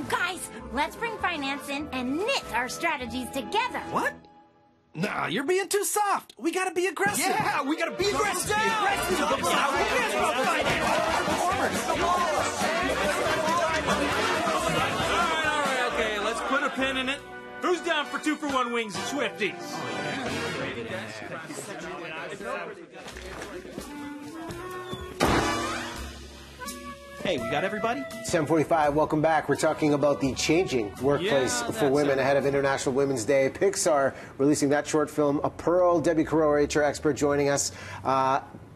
Guys, let's bring finance in and knit our strategies together. What? Nah, you're being too soft. We gotta be aggressive. Yeah, we gotta be aggressive. All right, okay, let's put a pin in it. Who's down for 2-for-1 wings and Swifties? Hey, we got everybody? 7:45, welcome back. We're talking about the changing workplace for women ahead of International Women's Day. Pixar releasing that short film, A Pearl. Debbie Carrera, HR expert, joining us.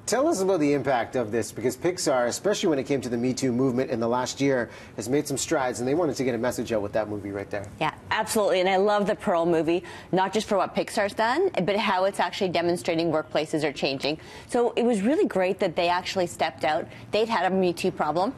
Tell us about the impact of this, because Pixar, especially when it came to the Me Too movement in the last year, has made some strides, and they wanted to get a message out with that movie right there. Yeah, absolutely. And I love the Pearl movie, not just for what Pixar's done, but how it's actually demonstrating workplaces are changing. So it was really great that they actually stepped out. They'd had a Me Too problem,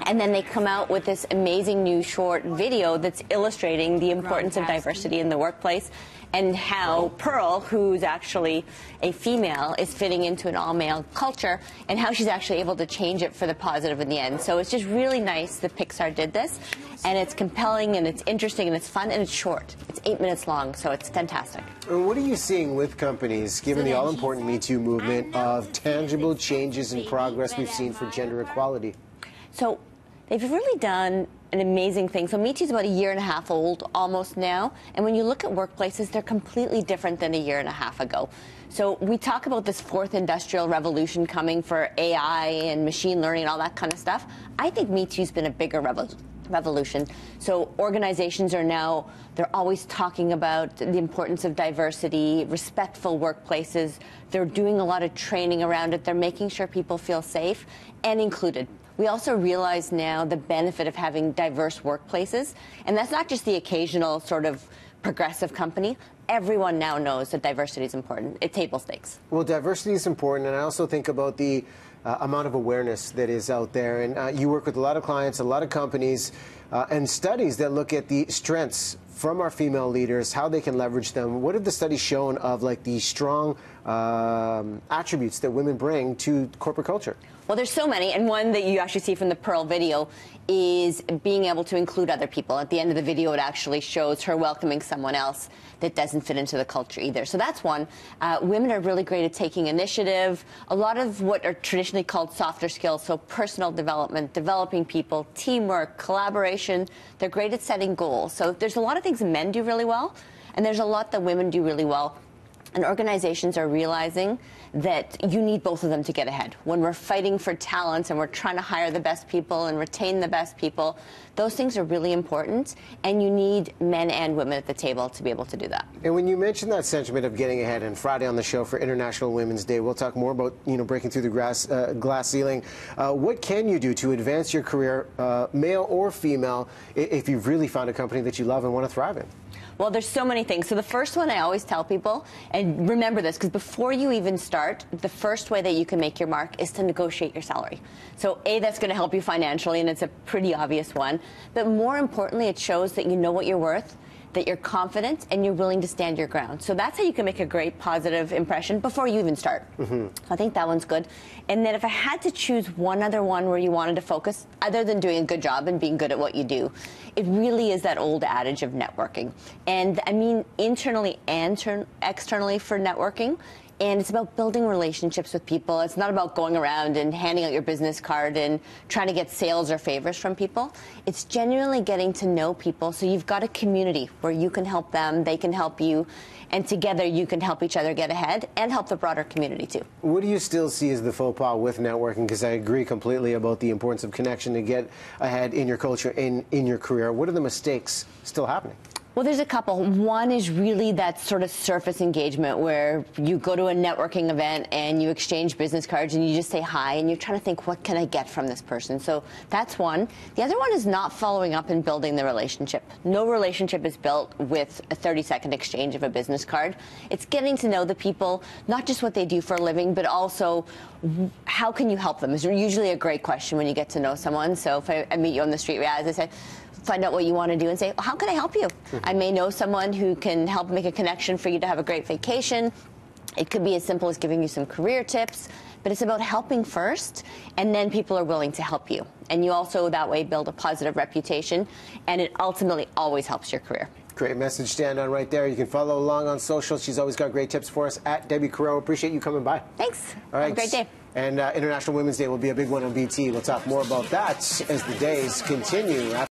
and then they come out with this amazing new short video that's illustrating the importance of diversity in the workplace, and how Pearl, who's actually a female, is fitting into an all-male culture, and how she's actually able to change it for the positive in the end. So it's just really nice that Pixar did this, and it's compelling, and it's interesting, and it's fun, and it's short. It's 8 minutes long, so it's fantastic. What are you seeing with companies, given the all-important Me Too movement, of tangible changes and progress we've seen for gender equality? So they've really done an amazing thing. So Me Too is about 1.5 years old almost now, and when you look at workplaces, they're completely different than 1.5 years ago. So we talk about this fourth industrial revolution coming for AI and machine learning and all that kind of stuff. I think Me Too's been a bigger revolution. So organizations are now, they're always talking about the importance of diversity, respectful workplaces. They're doing a lot of training around it. They're making sure people feel safe and included. We also realize now the benefit of having diverse workplaces, and that's not just the occasional sort of progressive company. Everyone now knows that diversity is important. It's table stakes. Well, diversity is important, and I also think about the amount of awareness that is out there. And you work with a lot of clients, a lot of companies, and studies that look at the strengths from our female leaders, how they can leverage them. What have the studies shown of, like, the strong attributes that women bring to corporate culture? Well, there's so many, and one that you actually see from the Pearl video is being able to include other people. At the end of the video, it actually shows her welcoming someone else that doesn't fit into the culture either. So that's one. Women are really great at taking initiative. A lot of what are traditionally called softer skills, so personal development, developing people, teamwork, collaboration. They're great at setting goals. So there's a lot of things men do really well, and there's a lot that women do really well. And organizations are realizing that you need both of them to get ahead. When we're fighting for talent and we're trying to hire the best people and retain the best people, those things are really important, and you need men and women at the table to be able to do that. And when you mentioned that sentiment of getting ahead, and Friday on the show for International Women's Day, we'll talk more about, breaking through the glass ceiling. What can you do to advance your career, male or female, if you've really found a company that you love and want to thrive in? Well, there's so many things. So the first one I always tell people, and remember this, because before you even start, the first way that you can make your mark is to negotiate your salary. So A, that's going to help you financially, and it's a pretty obvious one. But more importantly, it shows that you know what you're worth, that you're confident, and you're willing to stand your ground. So that's how you can make a great positive impression before you even start. I think that one's good. And then if I had to choose one other one where you wanted to focus, other than doing a good job and being good at what you do, it really is that old adage of networking. And I mean internally and externally for networking. And it's about building relationships with people. It's not about going around and handing out your business card and trying to get sales or favors from people. It's genuinely getting to know people. So you've got a community where you can help them, they can help you, and together you can help each other get ahead and help the broader community too. What do you still see as the faux pas with networking? Because I agree completely about the importance of connection to get ahead in your culture and in your career. What are the mistakes still happening? Well, there's a couple. One is really that sort of surface engagement where you go to a networking event and you exchange business cards and you just say hi and you're trying to think, what can I get from this person? So that's one. The other one is not following up and building the relationship. No relationship is built with a 30-second exchange of a business card. It's getting to know the people, not just what they do for a living, but also how can you help them? It's usually a great question when you get to know someone. So if I meet you on the street, as I said, find out what you want to do and say, how can I help you? I may know someone who can help make a connection for you to have a great vacation. It could be as simple as giving you some career tips, but it's about helping first, and then people are willing to help you. And you also, that way, build a positive reputation, and it ultimately always helps your career. Great message, stand on right there. You can follow along on social. She's always got great tips for us at Debbie Carreau. Appreciate you coming by. Thanks. All right. Have a great day. And International Women's Day will be a big one on BT. We'll talk more about that as the days continue.